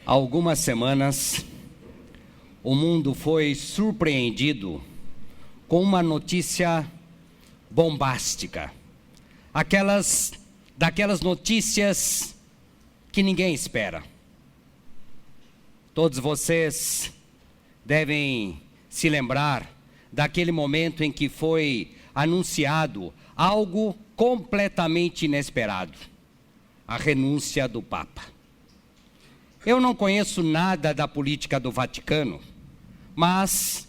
Há algumas semanas, o mundo foi surpreendido com uma notícia bombástica. Daquelas notícias que ninguém espera. Todos vocês devem se lembrar daquele momento em que foi anunciado algo completamente inesperado: a renúncia do Papa. Eu não conheço nada da política do Vaticano, mas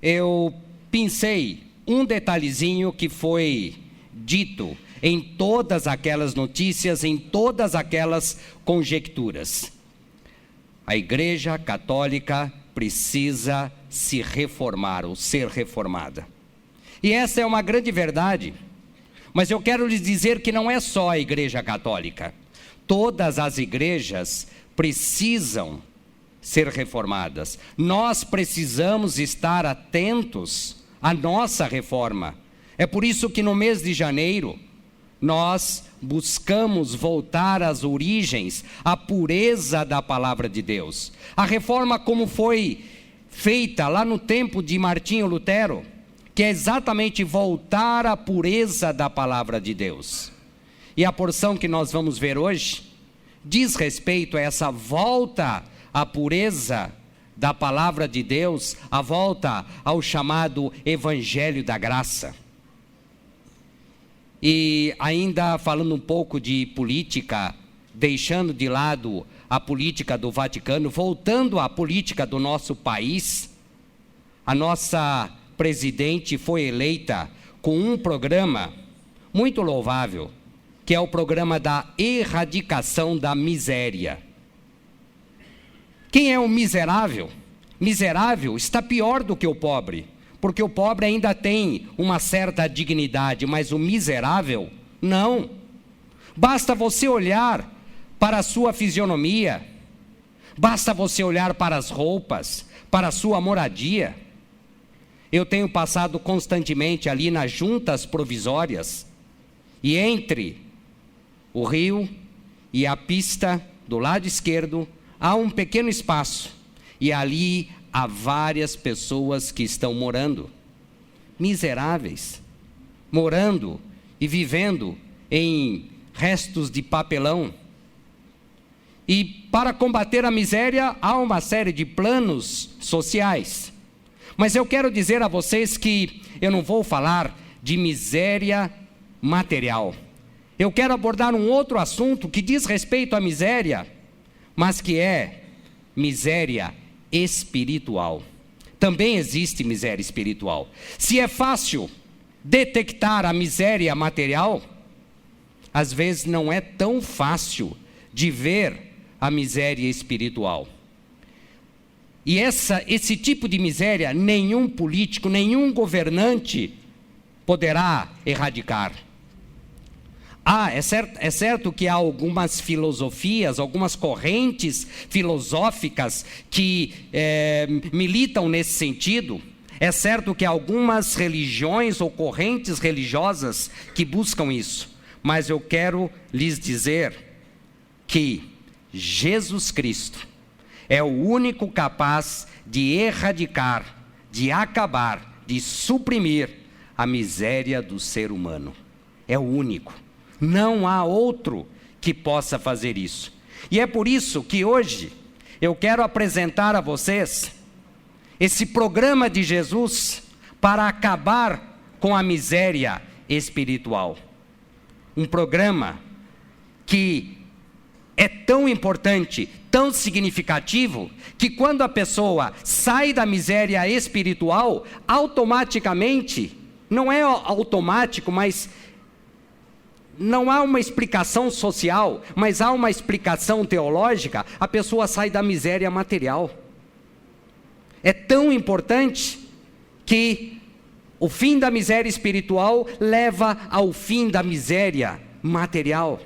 eu pensei um detalhezinho que foi dito em todas aquelas notícias, em todas aquelas conjecturas. A Igreja Católica precisa se reformar ou ser reformada. E essa é uma grande verdade. Mas eu quero lhes dizer que não é só a Igreja Católica. Todas as igrejas precisam ser reformadas. Nós precisamos estar atentos à nossa reforma. É por isso que no mês de janeiro, nós buscamos voltar às origens, à pureza da palavra de Deus. A reforma como foi feita lá no tempo de Martinho Lutero, que é exatamente voltar à pureza da palavra de Deus. E a porção que nós vamos ver hoje diz respeito a essa volta à pureza da palavra de Deus, a volta ao chamado Evangelho da Graça. E ainda falando um pouco de política, deixando de lado a política do Vaticano, voltando à política do nosso país, a nossa presidente foi eleita com um programa muito louvável, que é o programa da erradicação da miséria. Quem é o miserável? Miserável está pior do que o pobre, porque o pobre ainda tem uma certa dignidade, mas o miserável, não. Basta você olhar para a sua fisionomia, basta você olhar para as roupas, para a sua moradia. Eu tenho passado constantemente ali nas juntas provisórias, e entre o rio e a pista do lado esquerdo há um pequeno espaço, e ali há várias pessoas que estão morando, miseráveis, morando e vivendo em restos de papelão. E para combater a miséria há uma série de planos sociais. Mas eu quero dizer a vocês que eu não vou falar de miséria material. Eu quero abordar um outro assunto que diz respeito à miséria, mas que é miséria espiritual. Também existe miséria espiritual. Se é fácil detectar a miséria material, às vezes não é tão fácil de ver a miséria espiritual. E esse tipo de miséria, nenhum político, nenhum governante poderá erradicar. É certo que há algumas filosofias, algumas correntes filosóficas que militam nesse sentido. É certo que há algumas religiões ou correntes religiosas que buscam isso. Mas eu quero lhes dizer que Jesus Cristo é o único capaz de erradicar, de acabar, de suprimir a miséria do ser humano. É o único. Não há outro que possa fazer isso. E é por isso que hoje eu quero apresentar a vocês esse programa de Jesus para acabar com a miséria espiritual. Um programa que é tão importante, tão significativo, que quando a pessoa sai da miséria espiritual, automaticamente, não é automático, mas não há uma explicação social, mas há uma explicação teológica, a pessoa sai da miséria material. É tão importante que o fim da miséria espiritual leva ao fim da miséria material.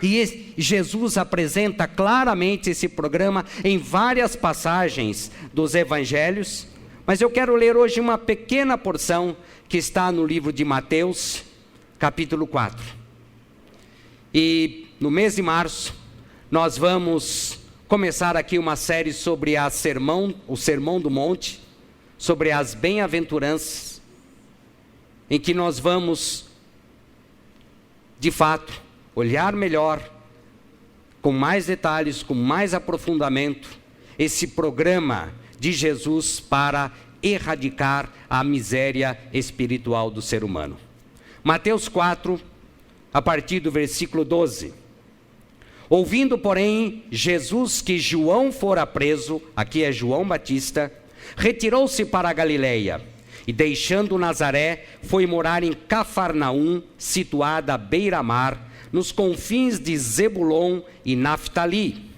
E Jesus apresenta claramente esse programa em várias passagens dos evangelhos, mas eu quero ler hoje uma pequena porção que está no livro de Mateus, capítulo 4. E no mês de março, nós vamos começar aqui uma série sobre o Sermão do Monte, sobre as bem-aventuranças, em que nós vamos, de fato, olhar melhor, com mais detalhes, com mais aprofundamento, esse programa de Jesus para erradicar a miséria espiritual do ser humano. Mateus 4, a partir do versículo 12. Ouvindo, porém, Jesus que João fora preso, aqui é João Batista, retirou-se para a Galileia, e deixando Nazaré, foi morar em Cafarnaum, situada à beira-mar, nos confins de Zebulon e Naftali,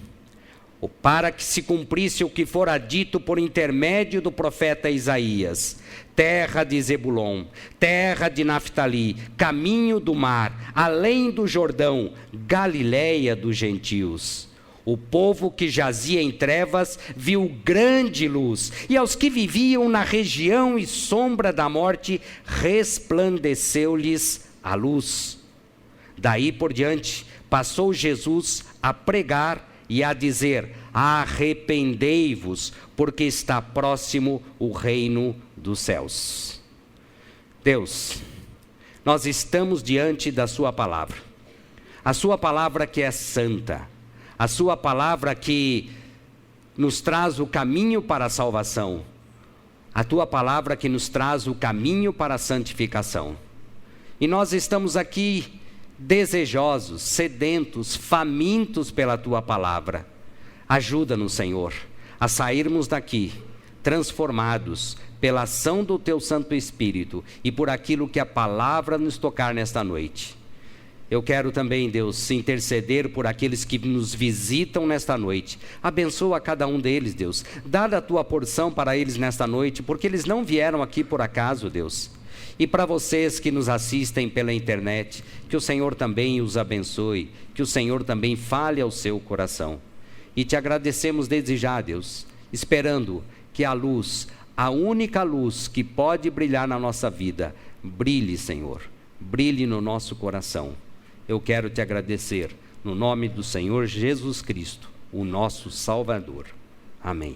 para que se cumprisse o que fora dito por intermédio do profeta Isaías: terra de Zebulon, terra de Naftali, caminho do mar, além do Jordão, Galileia dos gentios. O povo que jazia em trevas viu grande luz, e aos que viviam na região e sombra da morte, resplandeceu-lhes a luz. Daí por diante, passou Jesus a pregar e a dizer: arrependei-vos, porque está próximo o reino dos céus. Deus, nós estamos diante da sua palavra, a sua palavra que é santa, a sua palavra que nos traz o caminho para a salvação, a tua palavra que nos traz o caminho para a santificação. E nós estamos aqui desejosos, sedentos, famintos pela tua palavra. Ajuda-nos, Senhor, a sairmos daqui transformados pela ação do teu Santo Espírito e por aquilo que a palavra nos tocar nesta noite. Eu quero também, Deus, interceder por aqueles que nos visitam nesta noite. Abençoa cada um deles, Deus. Dá a tua porção para eles nesta noite, porque eles não vieram aqui por acaso, Deus. E para vocês que nos assistem pela internet, que o Senhor também os abençoe, que o Senhor também fale ao seu coração. E te agradecemos desde já, Deus, esperando que a luz, a única luz que pode brilhar na nossa vida, brilhe, Senhor, brilhe no nosso coração. Eu quero te agradecer, no nome do Senhor Jesus Cristo, o nosso Salvador. Amém.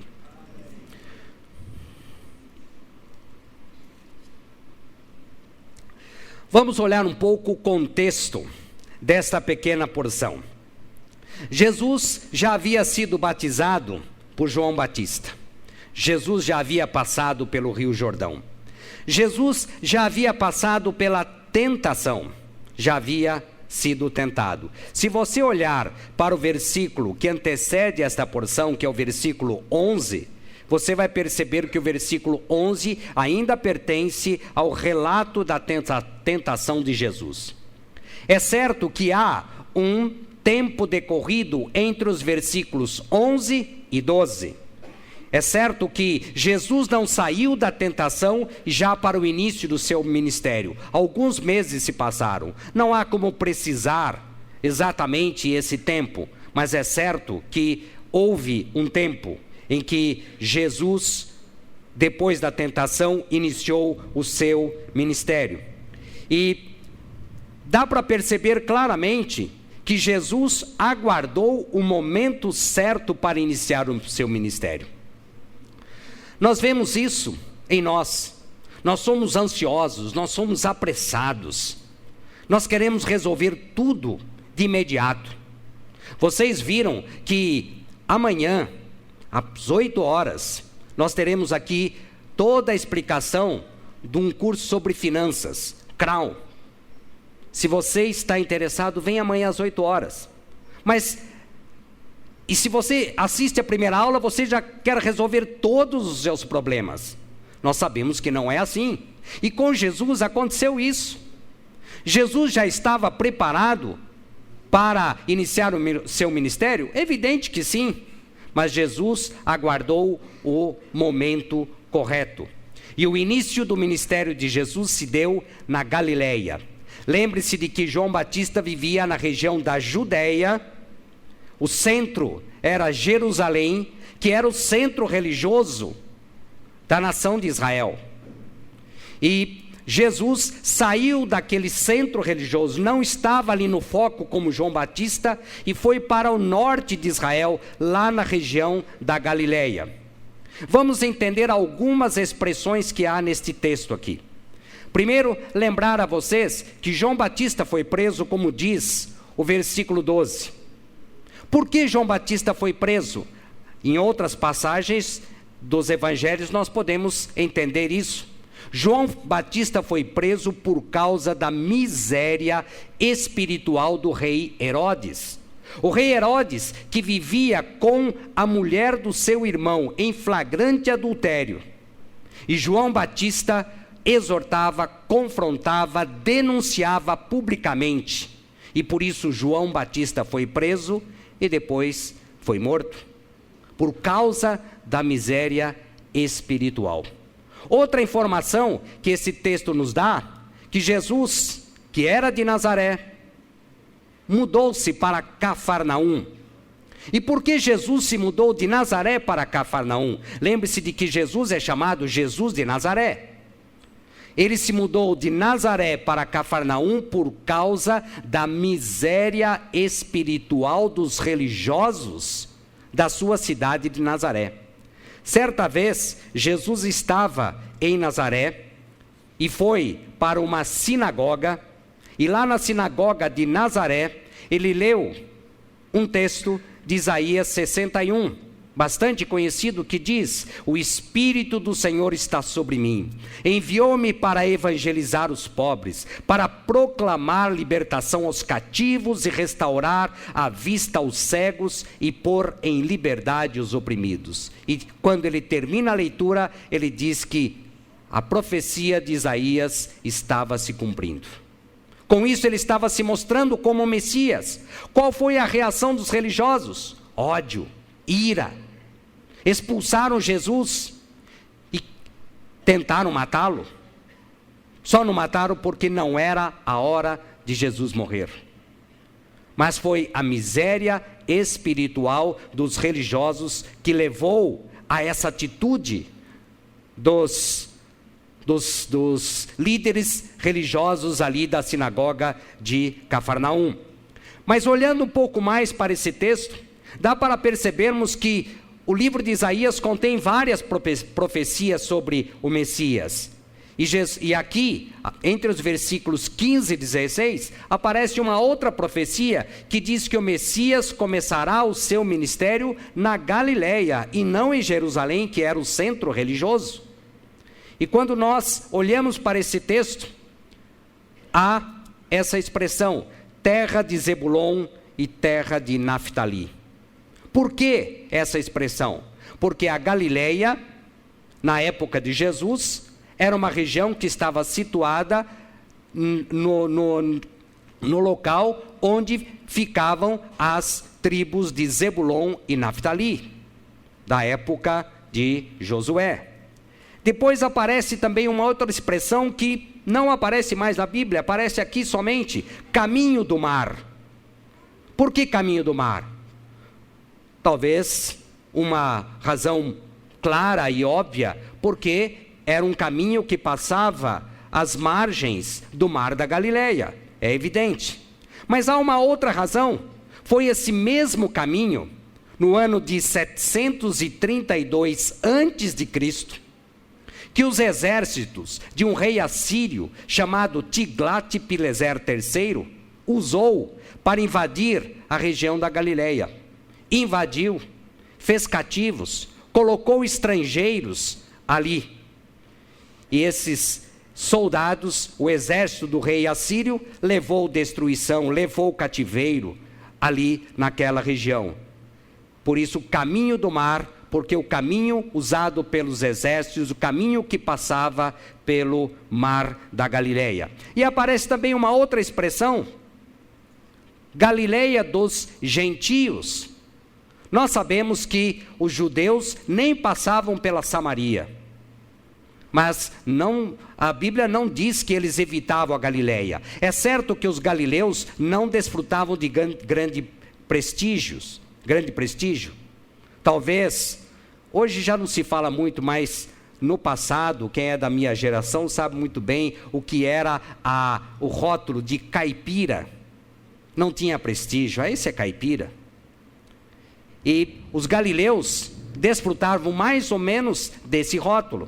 Vamos olhar um pouco o contexto desta pequena porção. Jesus já havia sido batizado por João Batista. Jesus já havia passado pelo Rio Jordão. Jesus já havia passado pela tentação. Já havia sido tentado. Se você olhar para o versículo que antecede esta porção, que é o versículo 11, você vai perceber que o versículo 11 ainda pertence ao relato da tentação de Jesus. É certo que há um tempo decorrido entre os versículos 11 e 12. É certo que Jesus não saiu da tentação já para o início do seu ministério. Alguns meses se passaram. Não há como precisar exatamente esse tempo, mas é certo que houve um tempo em que Jesus, depois da tentação, iniciou o seu ministério. E dá para perceber claramente que Jesus aguardou o momento certo para iniciar o seu ministério. Nós vemos isso em nós. Nós somos ansiosos, nós somos apressados. Nós queremos resolver tudo de imediato. Vocês viram que amanhã, às 8 horas, nós teremos aqui toda a explicação de um curso sobre finanças, CRAU. Se você está interessado, vem amanhã às 8 horas. E se você assiste a primeira aula, você já quer resolver todos os seus problemas. Nós sabemos que não é assim. E com Jesus aconteceu isso. Jesus já estava preparado para iniciar o seu ministério? Evidente que sim. Mas Jesus aguardou o momento correto. E o início do ministério de Jesus se deu na Galileia. Lembre-se de que João Batista vivia na região da Judeia. O centro era Jerusalém, que era o centro religioso da nação de Israel. E Jesus saiu daquele centro religioso, não estava ali no foco como João Batista, e foi para o norte de Israel, lá na região da Galileia. Vamos entender algumas expressões que há neste texto aqui. Primeiro, lembrar a vocês que João Batista foi preso, como diz o versículo 12. Por que João Batista foi preso? Em outras passagens dos evangelhos nós podemos entender isso. João Batista foi preso por causa da miséria espiritual do rei Herodes. O rei Herodes, que vivia com a mulher do seu irmão em flagrante adultério. E João Batista exortava, confrontava, denunciava publicamente. E por isso João Batista foi preso e depois foi morto, por causa da miséria espiritual. Outra informação que esse texto nos dá, que Jesus, que era de Nazaré, mudou-se para Cafarnaum. E por que Jesus se mudou de Nazaré para Cafarnaum? Lembre-se de que Jesus é chamado Jesus de Nazaré. Ele se mudou de Nazaré para Cafarnaum por causa da miséria espiritual dos religiosos da sua cidade de Nazaré. Certa vez, Jesus estava em Nazaré e foi para uma sinagoga, e lá na sinagoga de Nazaré, ele leu um texto de Isaías 61, bastante conhecido, que diz: o Espírito do Senhor está sobre mim, enviou-me para evangelizar os pobres, para proclamar libertação aos cativos e restaurar a vista aos cegos e pôr em liberdade os oprimidos. E quando ele termina a leitura, ele diz que a profecia de Isaías estava se cumprindo. Com isso ele estava se mostrando como o Messias. Qual foi a reação dos religiosos? Ódio, ira. Expulsaram Jesus e tentaram matá-lo. Só não mataram porque não era a hora de Jesus morrer. Mas foi a miséria espiritual dos religiosos que levou a essa atitude dos líderes religiosos ali da sinagoga de Cafarnaum. Mas olhando um pouco mais para esse texto, dá para percebermos que o livro de Isaías contém várias profecias sobre o Messias. E aqui, entre os versículos 15 e 16, aparece uma outra profecia que diz que o Messias começará o seu ministério na Galileia e não em Jerusalém, que era o centro religioso. E quando nós olhamos para esse texto, há essa expressão, terra de Zebulon e terra de Naftali. Por que essa expressão? Porque a Galileia, na época de Jesus, era uma região que estava situada no local onde ficavam as tribos de Zebulon e Naftali, da época de Josué. Depois aparece também uma outra expressão que não aparece mais na Bíblia, aparece aqui somente, caminho do mar. Por que caminho do mar? Talvez uma razão clara e óbvia, porque era um caminho que passava às margens do mar da Galileia, é evidente. Mas há uma outra razão, foi esse mesmo caminho, no ano de 732 a.C., que os exércitos de um rei assírio chamado Tiglat-Pileser III usou para invadir a região da Galileia. Invadiu, fez cativos, colocou estrangeiros ali. E esses soldados, o exército do rei assírio, levou destruição, levou cativeiro ali naquela região. Por isso, o caminho do mar, porque o caminho usado pelos exércitos, o caminho que passava pelo mar da Galileia. E aparece também uma outra expressão, Galileia dos gentios. Nós sabemos que os judeus nem passavam pela Samaria, mas a Bíblia não diz que eles evitavam a Galileia. É certo que os galileus não desfrutavam de grande prestígio. Talvez, hoje já não se fala muito, mas no passado, quem é da minha geração sabe muito bem o que era o rótulo de caipira. Não tinha prestígio, esse é caipira. E os galileus desfrutavam mais ou menos desse rótulo.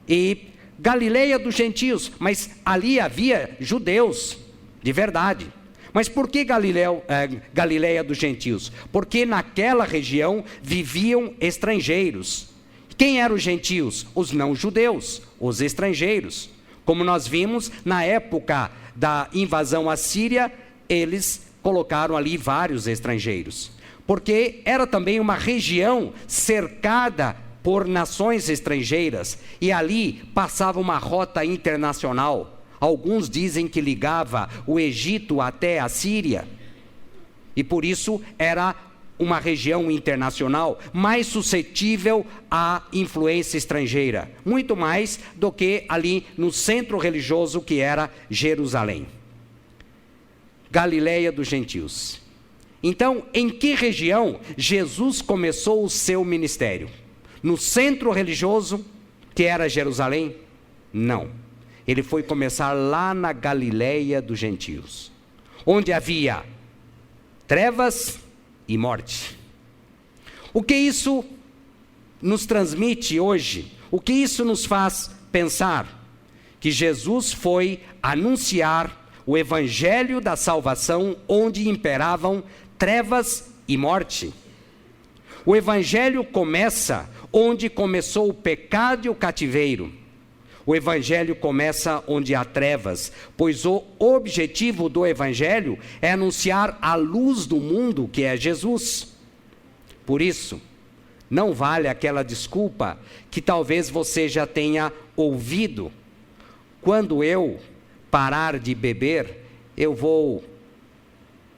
E Galileia dos gentios, mas ali havia judeus, de verdade. Mas por que Galileia dos gentios? Porque naquela região viviam estrangeiros. Quem eram os gentios? Os não-judeus, os estrangeiros. Como nós vimos, na época da invasão assíria, eles colocaram ali vários estrangeiros. Porque era também uma região cercada por nações estrangeiras, e ali passava uma rota internacional. Alguns dizem que ligava o Egito até a Síria, e por isso era uma região internacional mais suscetível à influência estrangeira, muito mais do que ali no centro religioso que era Jerusalém. Galileia dos gentios. Então, em que região Jesus começou o seu ministério? No centro religioso, que era Jerusalém? Não. Ele foi começar lá na Galileia dos gentios, onde havia trevas e morte. O que isso nos transmite hoje? O que isso nos faz pensar? Que Jesus foi anunciar o evangelho da salvação onde imperavam trevas e morte. O evangelho começa onde começou o pecado e o cativeiro. O evangelho começa onde há trevas, pois o objetivo do evangelho é anunciar a luz do mundo, que é Jesus. Por isso, não vale aquela desculpa que talvez você já tenha ouvido. Quando eu parar de beber, eu vou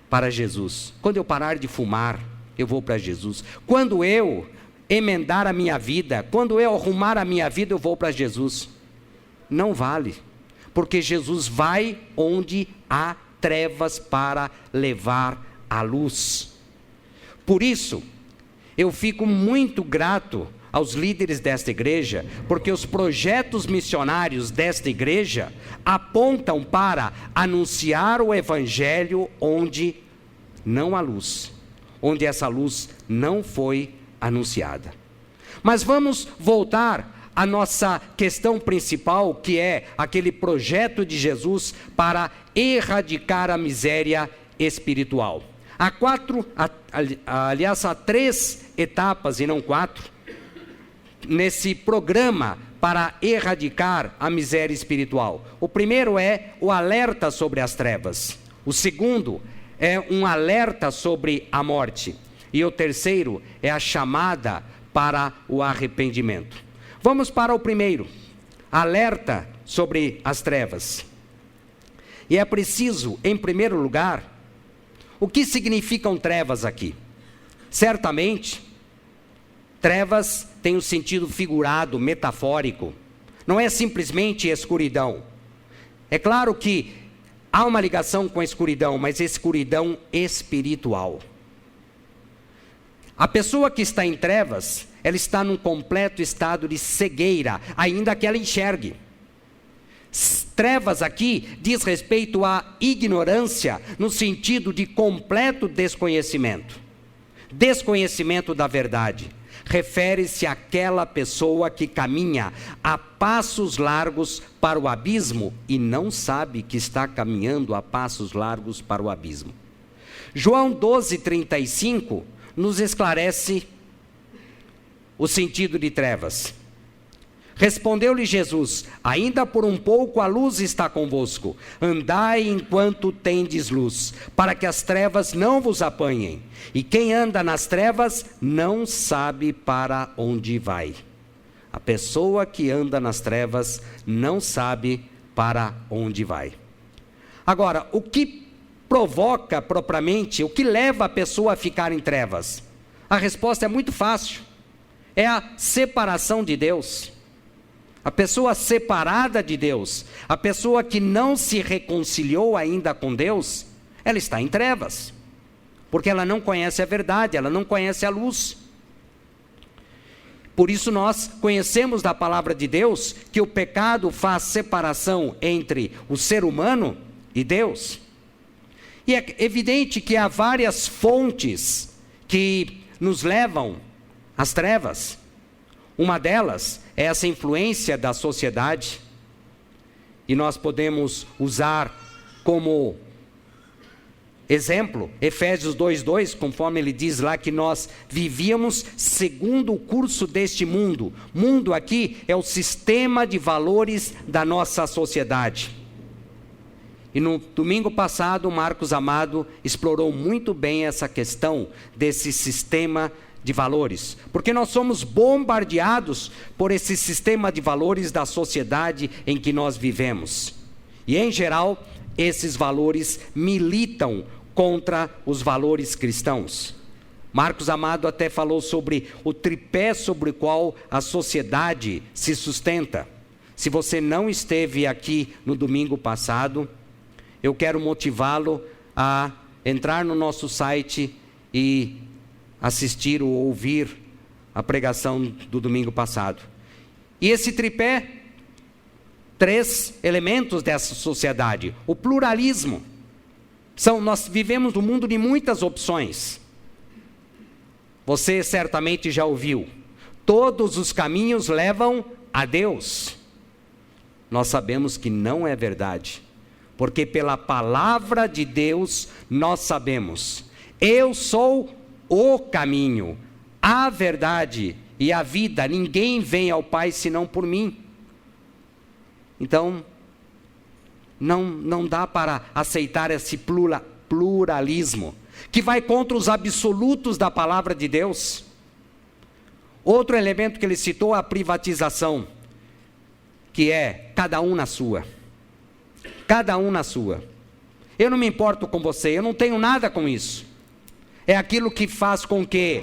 para Jesus. Quando eu parar de fumar, eu vou para Jesus. Quando eu emendar a minha vida, quando eu arrumar a minha vida, eu vou para Jesus. Não vale, porque Jesus vai onde há trevas para levar a luz. Por isso, eu fico muito grato aos líderes desta igreja, porque os projetos missionários desta igreja apontam para anunciar o evangelho onde não há luz, onde essa luz não foi anunciada. Mas vamos voltar à nossa questão principal, que é aquele projeto de Jesus para erradicar a miséria espiritual. Há três etapas e não 4, nesse programa para erradicar a miséria espiritual. O primeiro é o alerta sobre as trevas. O segundo é um alerta sobre a morte. E o terceiro é a chamada para o arrependimento. Vamos para o primeiro, alerta sobre as trevas. E é preciso, em primeiro lugar, o que significam trevas aqui? Certamente, trevas tem um sentido figurado, metafórico. Não é simplesmente escuridão. É claro que há uma ligação com a escuridão, mas escuridão espiritual. A pessoa que está em trevas, ela está num completo estado de cegueira, ainda que ela enxergue. Trevas aqui diz respeito à ignorância, no sentido de completo desconhecimento. Desconhecimento da verdade. Refere-se àquela pessoa que caminha a passos largos para o abismo e não sabe que está caminhando a passos largos para o abismo. João 12:35 nos esclarece o sentido de trevas. Respondeu-lhe Jesus: ainda por um pouco a luz está convosco, andai enquanto tendes luz, para que as trevas não vos apanhem. E quem anda nas trevas não sabe para onde vai. A pessoa que anda nas trevas não sabe para onde vai. Agora, o que provoca propriamente, o que leva a pessoa a ficar em trevas? A resposta é muito fácil. É a separação de Deus. A pessoa separada de Deus, a pessoa que não se reconciliou ainda com Deus, ela está em trevas, porque ela não conhece a verdade, ela não conhece a luz. Por isso nós conhecemos da palavra de Deus que o pecado faz separação entre o ser humano e Deus. E é evidente que há várias fontes que nos levam às trevas. Uma delas é essa influência da sociedade. E nós podemos usar como exemplo, Efésios 2:2, conforme ele diz lá que nós vivíamos segundo o curso deste mundo. Mundo aqui é o sistema de valores da nossa sociedade. E no domingo passado, o Marcos Amado explorou muito bem essa questão desse sistema de valores. Porque nós somos bombardeados por esse sistema de valores da sociedade em que nós vivemos. E em geral, esses valores militam contra os valores cristãos. Marcos Amado até falou sobre o tripé sobre o qual a sociedade se sustenta. Se você não esteve aqui no domingo passado, eu quero motivá-lo a entrar no nosso site e assistir ou ouvir a pregação do domingo passado. E esse tripé, 3 elementos dessa sociedade. O pluralismo. Nós vivemos num mundo de muitas opções. Você certamente já ouviu. Todos os caminhos levam a Deus. Nós sabemos que não é verdade. Porque pela palavra de Deus nós sabemos. Eu sou o caminho, a verdade e a vida. Ninguém vem ao Pai senão por mim. Então, não dá para aceitar esse pluralismo, que vai contra os absolutos da palavra de Deus. Outro elemento que ele citou é a privatização, que é cada um na sua. Cada um na sua. Eu não me importo com você, eu não tenho nada com isso. É aquilo que faz com que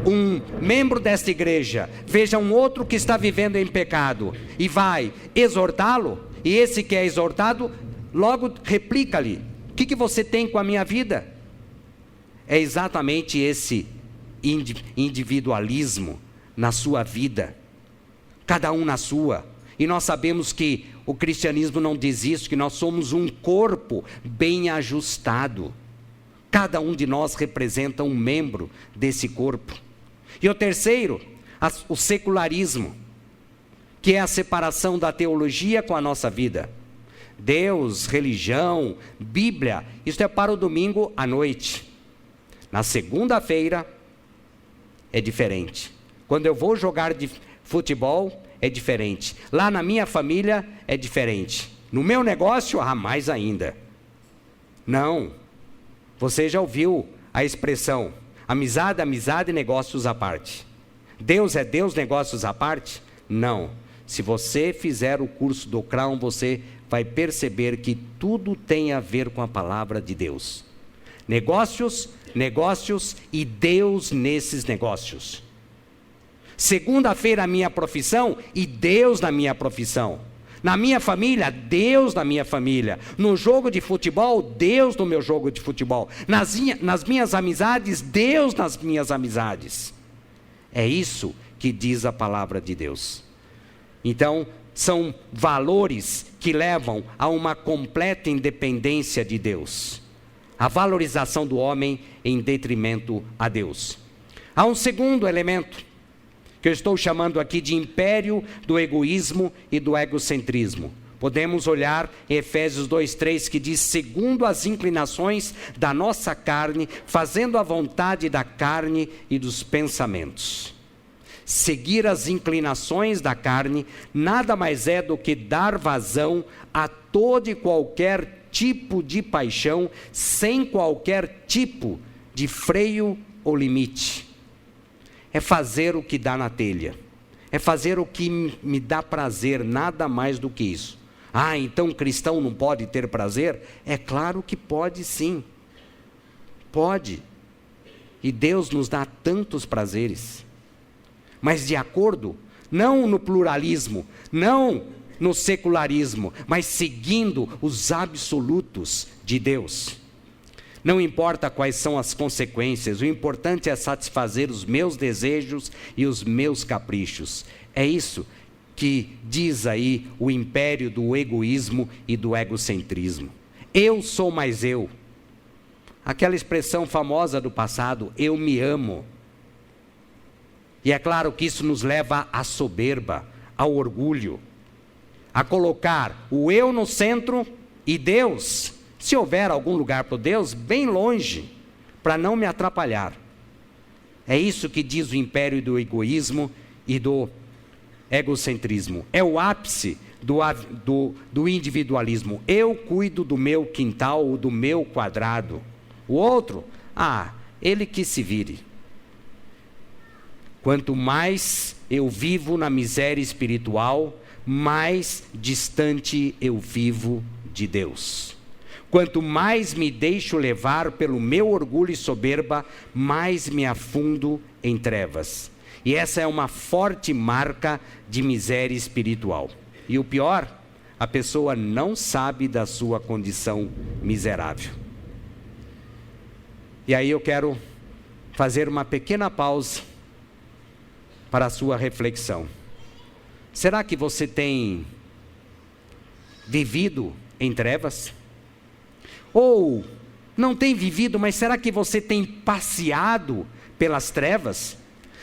um membro desta igreja veja um outro que está vivendo em pecado e vai exortá-lo, e esse que é exortado logo replica-lhe: o que você tem com a minha vida? É exatamente esse individualismo na sua vida, cada um na sua. E nós sabemos que o cristianismo não diz isso, que nós somos um corpo bem ajustado. Cada um de nós representa um membro desse corpo. E o terceiro, o secularismo, que é a separação da teologia com a nossa vida. Deus, religião, Bíblia, isso é para o domingo à noite. Na segunda-feira é diferente. Quando eu vou jogar de futebol, é diferente. Lá na minha família é diferente. No meu negócio, mais ainda. Não. Você já ouviu a expressão amizade, amizade, negócios à parte. Deus é Deus, negócios à parte? Não. Se você fizer o curso do Crown, você vai perceber que tudo tem a ver com a palavra de Deus. Negócios, negócios e Deus nesses negócios. Segunda-feira a minha profissão e Deus na minha profissão. Na minha família, Deus na minha família. No jogo de futebol, Deus no meu jogo de futebol. Nas minhas amizades, Deus nas minhas amizades. É isso que diz a palavra de Deus. Então, são valores que levam a uma completa independência de Deus. A valorização do homem em detrimento a Deus. Há um segundo elemento, que eu estou chamando aqui de império do egoísmo e do egocentrismo. Podemos olhar em Efésios 2:3, que diz: segundo as inclinações da nossa carne, fazendo a vontade da carne e dos pensamentos. Seguir as inclinações da carne nada mais é do que dar vazão a todo e qualquer tipo de paixão, sem qualquer tipo de freio ou limite. É fazer o que dá na telha. É fazer o que me dá prazer, nada mais do que isso. Então cristão não pode ter prazer? É claro que pode sim. Pode. E Deus nos dá tantos prazeres. Mas de acordo, não no pluralismo, não no secularismo, mas seguindo os absolutos de Deus. Não importa quais são as consequências, o importante é satisfazer os meus desejos e os meus caprichos. É isso que diz aí o império do egoísmo e do egocentrismo. Eu sou mais eu. Aquela expressão famosa do passado, eu me amo. E é claro que isso nos leva à soberba, ao orgulho, a colocar o eu no centro e Deus, se houver algum lugar para Deus, bem longe, para não me atrapalhar. É isso que diz o império do egoísmo e do egocentrismo. É o ápice do individualismo. Eu cuido do meu quintal ou do meu quadrado. O outro, ele que se vire. Quanto mais eu vivo na miséria espiritual, mais distante eu vivo de Deus. Quanto mais me deixo levar pelo meu orgulho e soberba, mais me afundo em trevas. E essa é uma forte marca de miséria espiritual. E o pior, a pessoa não sabe da sua condição miserável. E aí eu quero fazer uma pequena pausa para a sua reflexão. Será que você tem vivido em trevas? Ou não tem vivido, mas será que você tem passeado pelas trevas?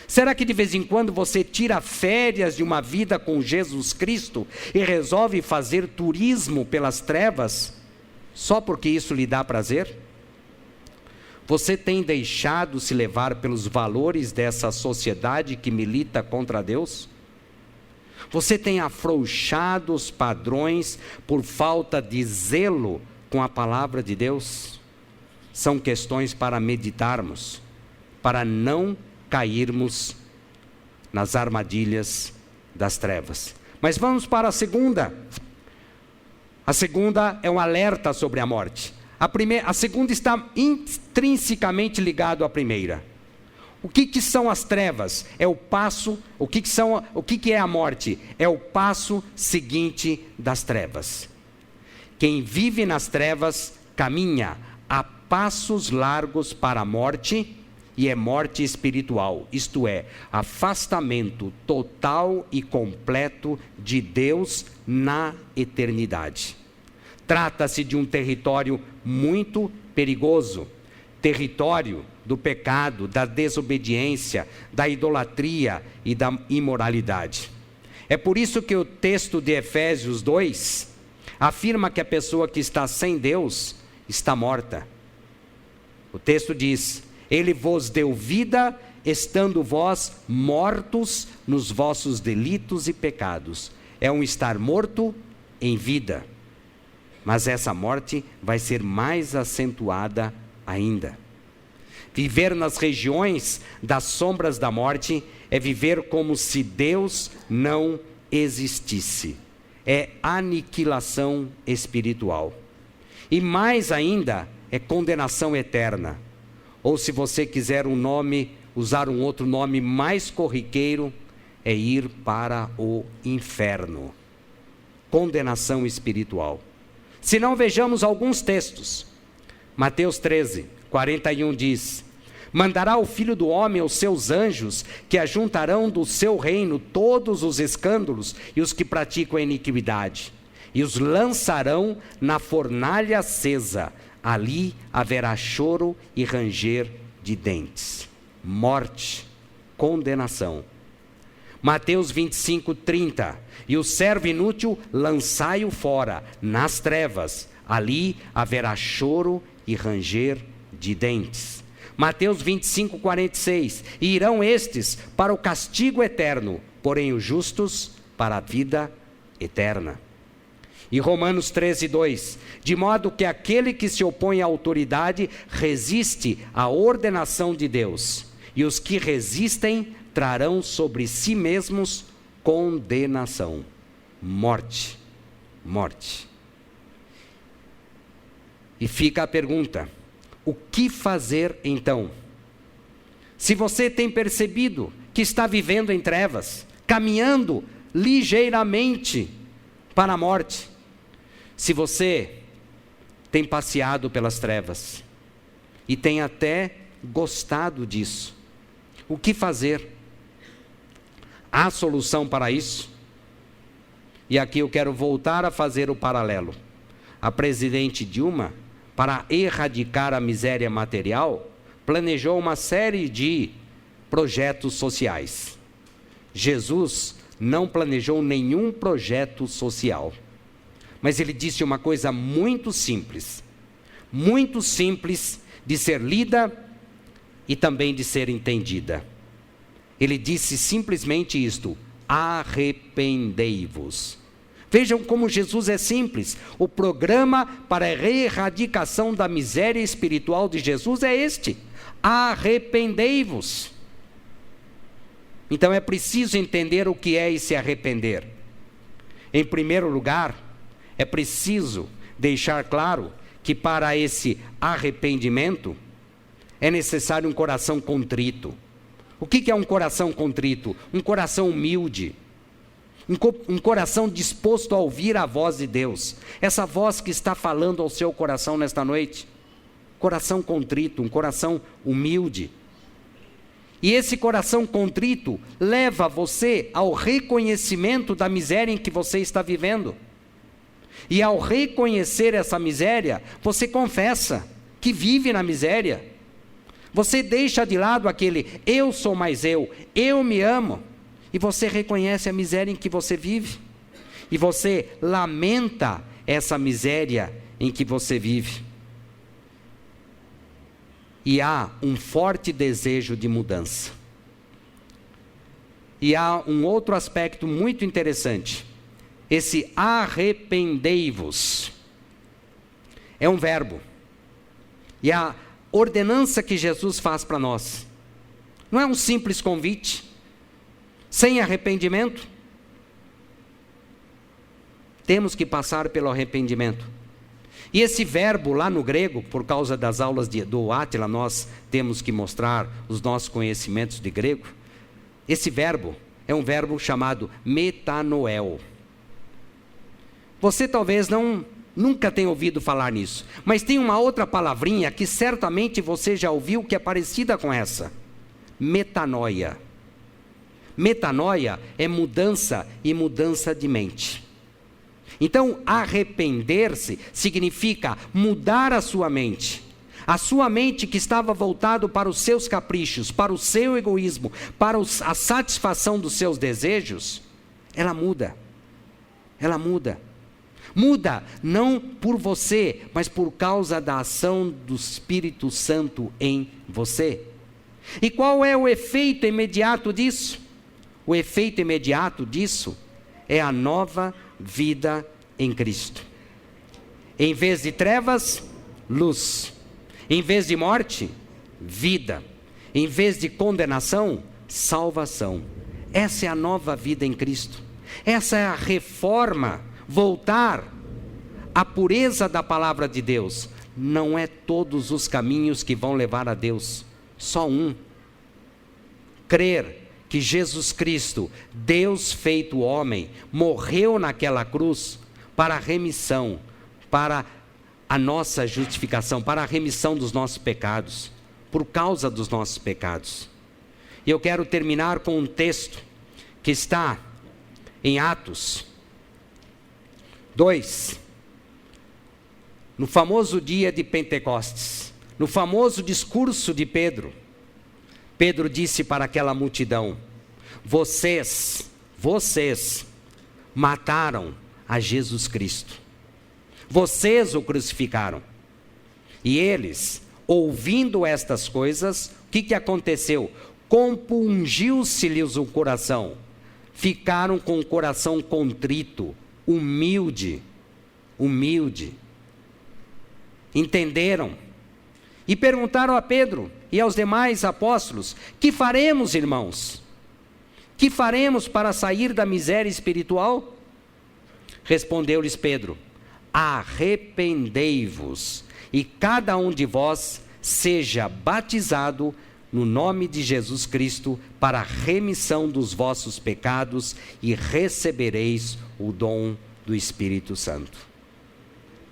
Será que de vez em quando você tira férias de uma vida com Jesus Cristo e resolve fazer turismo pelas trevas, só porque isso lhe dá prazer? Você tem deixado se levar pelos valores dessa sociedade que milita contra Deus? Você tem afrouxado os padrões por falta de zelo com a palavra de Deus? São questões para meditarmos, para não cairmos nas armadilhas das trevas. Mas vamos para a segunda. A segunda é um alerta sobre a morte. A segunda está intrinsecamente ligado à primeira. O que são as trevas? É o passo. O que é a morte? É o passo seguinte das trevas. Quem vive nas trevas caminha a passos largos para a morte, e é morte espiritual, isto é, afastamento total e completo de Deus na eternidade. Trata-se de um território muito perigoso, território do pecado, da desobediência, da idolatria e da imoralidade. É por isso que o texto de Efésios 2 afirma que a pessoa que está sem Deus está morta. O texto diz: Ele vos deu vida, estando vós mortos nos vossos delitos e pecados. É um estar morto em vida. Mas essa morte vai ser mais acentuada ainda. Viver nas regiões das sombras da morte é viver como se Deus não existisse. É aniquilação espiritual. E mais ainda, é condenação eterna. Ou se você quiser usar um outro nome mais corriqueiro, é ir para o inferno. Condenação espiritual. Se não, vejamos alguns textos. Mateus 13, 41 diz: Mandará o Filho do Homem os seus anjos, que ajuntarão do seu reino todos os escândalos e os que praticam a iniquidade, e os lançarão na fornalha acesa. Ali haverá choro e ranger de dentes. Morte, condenação. Mateus 25, 30. E o servo inútil lançai-o fora, nas trevas. Ali haverá choro e ranger de dentes. Mateus 25, 46. E irão estes para o castigo eterno, porém os justos para a vida eterna. E Romanos 13, 2. De modo que aquele que se opõe à autoridade resiste à ordenação de Deus. E os que resistem trarão sobre si mesmos condenação. Morte. Morte. E fica a pergunta: o que fazer então? Se você tem percebido que está vivendo em trevas, caminhando ligeiramente para a morte, se você tem passeado pelas trevas, e tem até gostado disso. O que fazer? Há solução para isso? E aqui eu quero voltar a fazer o paralelo. A presidente Dilma, para erradicar a miséria material, planejou uma série de projetos sociais. Jesus não planejou nenhum projeto social. Mas ele disse uma coisa muito simples de ser lida e também de ser entendida. Ele disse simplesmente isto: arrependei-vos. Vejam como Jesus é simples. O programa para a erradicação da miséria espiritual de Jesus é este: arrependei-vos. Então é preciso entender o que é e se arrepender. Em primeiro lugar, é preciso deixar claro que para esse arrependimento é necessário um coração contrito. O que é um coração contrito? Um coração humilde. Um coração disposto a ouvir a voz de Deus. Essa voz que está falando ao seu coração nesta noite. Coração contrito, um coração humilde. E esse coração contrito leva você ao reconhecimento da miséria em que você está vivendo. E ao reconhecer essa miséria, você confessa que vive na miséria. Você deixa de lado aquele eu sou mais eu me amo. E você reconhece a miséria em que você vive. E você lamenta essa miséria em que você vive. E há um forte desejo de mudança. E há um outro aspecto muito interessante. Esse arrependei-vos é um verbo. E a ordenança que Jesus faz para nós não é um simples convite. Sem arrependimento, temos que passar pelo arrependimento. E esse verbo lá no grego, por causa das aulas do Átila, nós temos que mostrar os nossos conhecimentos de grego. Esse verbo é um verbo chamado metanoel. Você talvez nunca tenha ouvido falar nisso, mas tem uma outra palavrinha que certamente você já ouviu que é parecida com essa. Metanoia. Metanoia é mudança e mudança de mente. Então, arrepender-se significa mudar a sua mente. A sua mente que estava voltada para os seus caprichos, para o seu egoísmo, para a satisfação dos seus desejos, ela muda. Ela muda. Muda não por você, mas por causa da ação do Espírito Santo em você. E qual é o efeito imediato disso? O efeito imediato disso é a nova vida em Cristo. Em vez de trevas, luz. Em vez de morte, vida. Em vez de condenação, salvação. Essa é a nova vida em Cristo. Essa é a reforma, voltar à pureza da palavra de Deus. Não é todos os caminhos que vão levar a Deus, só um. Crer que Jesus Cristo, Deus feito homem, morreu naquela cruz para a remissão, para a nossa justificação, para a remissão dos nossos pecados, por causa dos nossos pecados. E eu quero terminar com um texto que está em Atos 2, no famoso dia de Pentecostes, no famoso discurso de Pedro. Pedro disse para aquela multidão: vocês mataram a Jesus Cristo. Vocês o crucificaram. E eles, ouvindo estas coisas, o que aconteceu? Compungiu-se-lhes o coração. Ficaram com o coração contrito, humilde. Entenderam. E perguntaram a Pedro e aos demais apóstolos: que faremos, irmãos? Que faremos para sair da miséria espiritual? Respondeu-lhes Pedro: arrependei-vos, e cada um de vós seja batizado no nome de Jesus Cristo para a remissão dos vossos pecados, e recebereis o dom do Espírito Santo.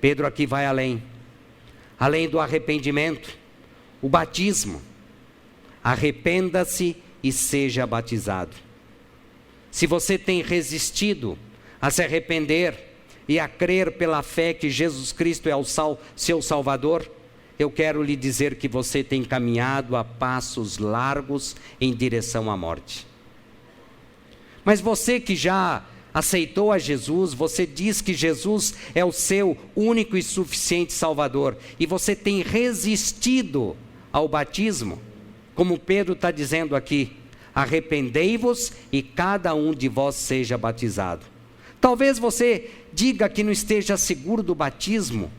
Pedro aqui vai além do arrependimento. o batismo. Arrependa-se e seja batizado. Se você tem resistido a se arrepender e a crer pela fé que Jesus Cristo é o seu Salvador, eu quero lhe dizer que você tem caminhado a passos largos em direção à morte. Mas você que já aceitou a Jesus, você diz que Jesus é o seu único e suficiente Salvador, e você tem resistido ao batismo, como Pedro está dizendo aqui: arrependei-vos e cada um de vós seja batizado. Talvez você diga que não esteja seguro do batismo.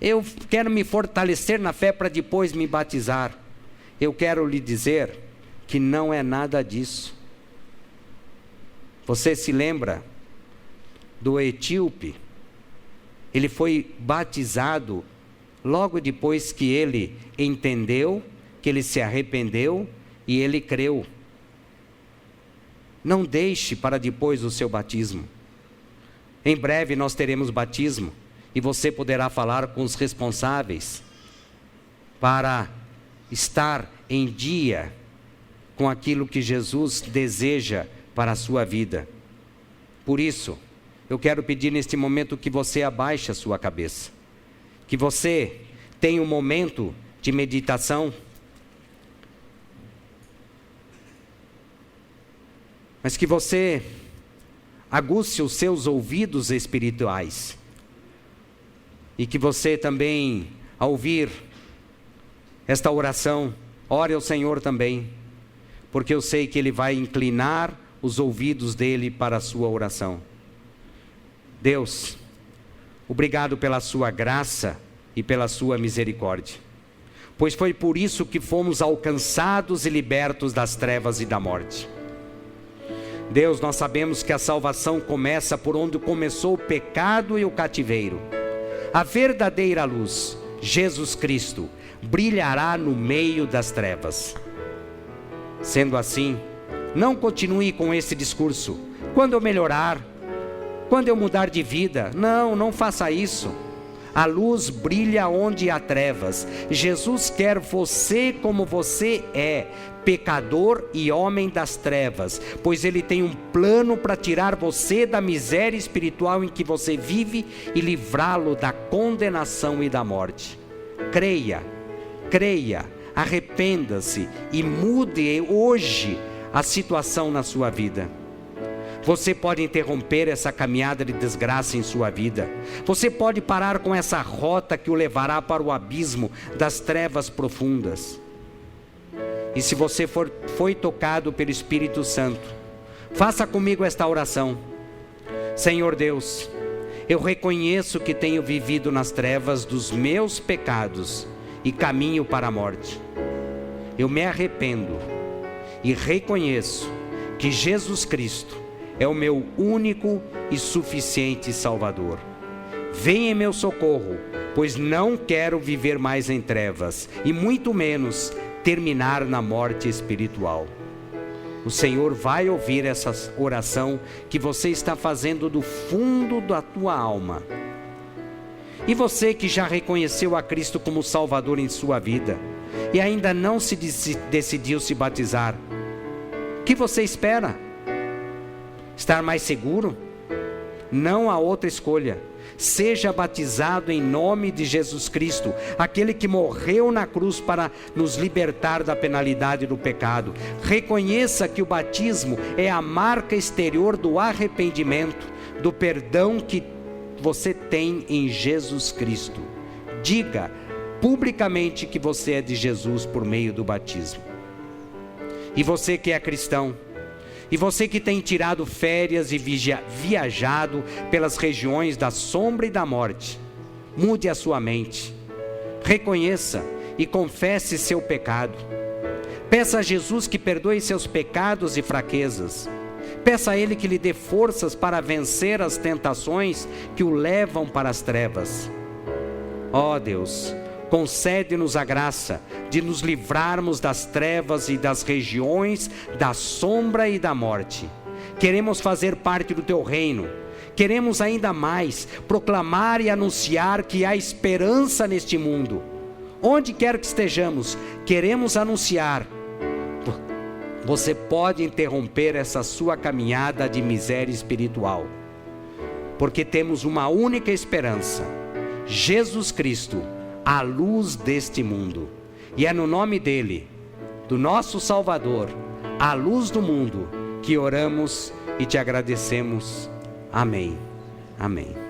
Eu quero me fortalecer na fé para depois me batizar. Eu quero lhe dizer que não é nada disso. Você se lembra do etíope? Ele foi batizado logo depois que ele entendeu, que ele se arrependeu e ele creu. Não deixe para depois o seu batismo. Em breve nós teremos batismo e você poderá falar com os responsáveis para estar em dia com aquilo que Jesus deseja para a sua vida. Por isso, eu quero pedir neste momento que você abaixe a sua cabeça, que você tenha um momento de meditação, mas que você aguce os seus ouvidos espirituais e que você também, ao ouvir esta oração, ore ao Senhor também, porque eu sei que Ele vai inclinar os ouvidos dele para a sua oração. Deus, obrigado pela sua graça e pela sua misericórdia, pois foi por isso que fomos alcançados e libertos das trevas e da morte. Deus, nós sabemos que a salvação começa por onde começou o pecado e o cativeiro. A verdadeira luz, Jesus Cristo, brilhará no meio das trevas. Sendo assim, não continue com esse discurso: quando eu melhorar, quando eu mudar de vida. Não faça isso. A luz brilha onde há trevas. Jesus quer você como você é, pecador e homem das trevas, pois Ele tem um plano para tirar você da miséria espiritual em que você vive e livrá-lo da condenação e da morte. Creia, arrependa-se e mude hoje a situação na sua vida. Você pode interromper essa caminhada de desgraça em sua vida. Você pode parar com essa rota que o levará para o abismo das trevas profundas. E se você foi tocado pelo Espírito Santo, faça comigo esta oração: Senhor Deus, eu reconheço que tenho vivido nas trevas dos meus pecados e caminho para a morte. Eu me arrependo e reconheço que Jesus Cristo é o meu único e suficiente Salvador. Venha em meu socorro, pois não quero viver mais em trevas, e muito menos terminar na morte espiritual. O Senhor vai ouvir essa oração que você está fazendo do fundo da tua alma. E você que já reconheceu a Cristo como Salvador em sua vida e ainda não se decidiu se batizar, o que você espera? Estar mais seguro? Não há outra escolha. Seja batizado em nome de Jesus Cristo, aquele que morreu na cruz para nos libertar da penalidade do pecado. Reconheça que o batismo é a marca exterior do arrependimento, do perdão que você tem em Jesus Cristo. Diga publicamente que você é de Jesus por meio do batismo. E você que é cristão, e você que tem tirado férias e viajado pelas regiões da sombra e da morte, mude a sua mente, reconheça e confesse seu pecado. Peça a Jesus que perdoe seus pecados e fraquezas. Peça a Ele que lhe dê forças para vencer as tentações que o levam para as trevas. Ó Deus, concede-nos a graça de nos livrarmos das trevas e das regiões da sombra e da morte. Queremos fazer parte do Teu reino. Queremos ainda mais proclamar e anunciar que há esperança neste mundo. onde quer que estejamos, queremos anunciar: você pode interromper essa sua caminhada de miséria espiritual, porque temos uma única esperança: Jesus Cristo, a luz deste mundo. E é no nome dele, do nosso Salvador, a luz do mundo, que oramos e te agradecemos. Amém. Amém.